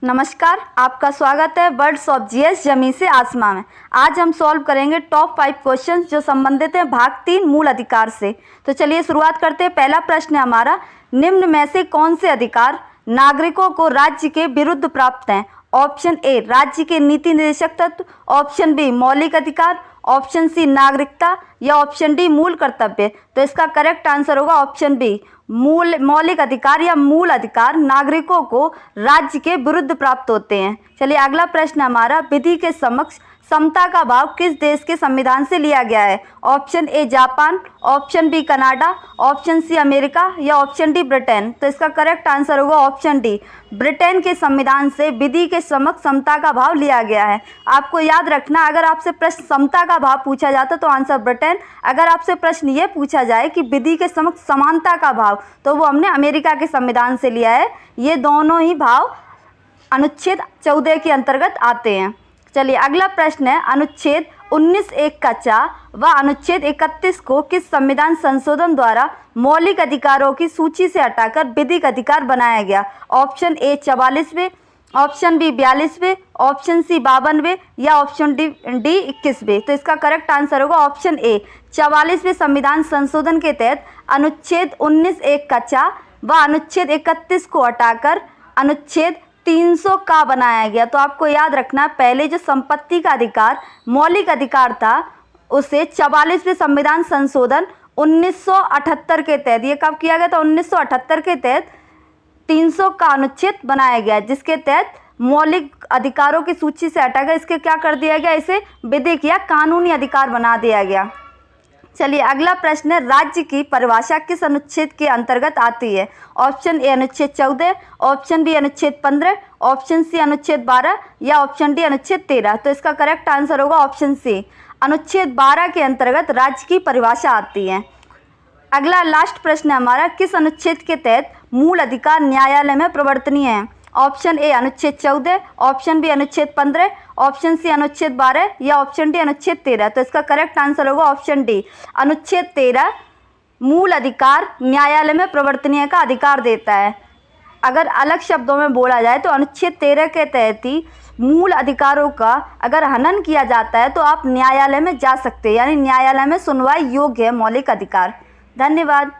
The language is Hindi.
नमस्कार, आपका स्वागत है वर्ड्स ऑफ जीएस जमी से आसमां में। आज हम सॉल्व करेंगे टॉप 5 क्वेश्चंस जो संबंधित हैं भाग 3 मूल अधिकार से। तो चलिए शुरुआत करते हैं। पहला प्रश्न है हमारा, निम्न में से कौन से अधिकार नागरिकों को राज्य के विरुद्ध प्राप्त हैं? ऑप्शन ए राज्य के नीति निर्देशक तत्व, ऑप्शन बी मौलिक अधिकार, ऑप्शन सी नागरिकता या ऑप्शन डी मूल कर्तव्य। तो इसका करेक्ट आंसर होगा ऑप्शन बी मौलिक अधिकार या मूल अधिकार नागरिकों को राज्य के विरुद्ध प्राप्त होते हैं। चलिए अगला प्रश्न हमारा, विधि के समक्ष समता का भाव किस देश के संविधान से लिया गया है? Option A Japan, option B Canada, option C America या ऑप्शन डी ब्रिटेन। तो इसका करेक्ट आंसर होगा ऑप्शन डी, ब्रिटेन के संविधान से विधि के समक्ष समता का भाव लिया गया है। आपको याद रखना, अगर आपसे प्रश्न समता का भाव पूछा जाता तो आंसर ब्रिटेन, अगर आपसे प्रश्न ये पूछा जाए कि विधि के समक्ष समानता का भाव, तो वो हमने अमेरिका के संविधान से लिया है। ये दोनों ही भाव अनुच्छेद 14 के अंतर्गत आते हैं। चलिए अगला प्रश्न है, अनुच्छेद 19(1) का चा व अनुच्छेद 31 को किस संविधान संशोधन द्वारा मौलिक अधिकारों की सूची से हटाकर विधिक अधिकार बनाया गया? ऑप्शन ए 44वें, ऑप्शन बी 42वें, ऑप्शन सी 52वें या ऑप्शन डी 21वें। तो इसका करेक्ट आंसर होगा ऑप्शन ए 44वें संविधान संशोधन के तहत अनुच्छेद 19(1) का चा व अनुच्छेद 31 को हटाकर अनुच्छेद 300 का बनाया गया। तो आपको याद रखना, पहले जो संपत्ति का अधिकार मौलिक अधिकार था उसे 44वें संविधान संशोधन 1978 के तहत, ये कब किया गया था? 1978 के तहत 300 का अनुच्छेद बनाया गया, जिसके तहत मौलिक अधिकारों की सूची से हटाकर इसके क्या कर दिया गया, इसे विधिक या कानूनी अधिकार बना दिया गया। चलिए अगला प्रश्न है, राज्य की परिभाषा किस अनुच्छेद के अंतर्गत आती है? ऑप्शन ए अनुच्छेद 14, ऑप्शन बी अनुच्छेद 15, ऑप्शन सी अनुच्छेद 12 या ऑप्शन डी अनुच्छेद 13। तो इसका करेक्ट आंसर होगा ऑप्शन सी, अनुच्छेद 12 के अंतर्गत राज्य की परिभाषा आती है। अगला लास्ट प्रश्न है हमारा, किस अनुच्छेद के तहत मूल अधिकार न्यायालय में प्रवर्तनीय है? ऑप्शन ए अनुच्छेद 14, ऑप्शन बी अनुच्छेद 15, ऑप्शन सी अनुच्छेद 12 या ऑप्शन डी अनुच्छेद 13। तो इसका करेक्ट आंसर होगा ऑप्शन डी, अनुच्छेद 13 मूल अधिकार न्यायालय में प्रवर्तनीय का अधिकार देता है। अगर अलग शब्दों में बोला जाए तो अनुच्छेद 13 के तहत ही मूल अधिकारों का अगर हनन किया जाता है तो आप न्यायालय में जा सकते हैं, यानी न्यायालय में सुनवाई योग्य है मौलिक अधिकार। धन्यवाद।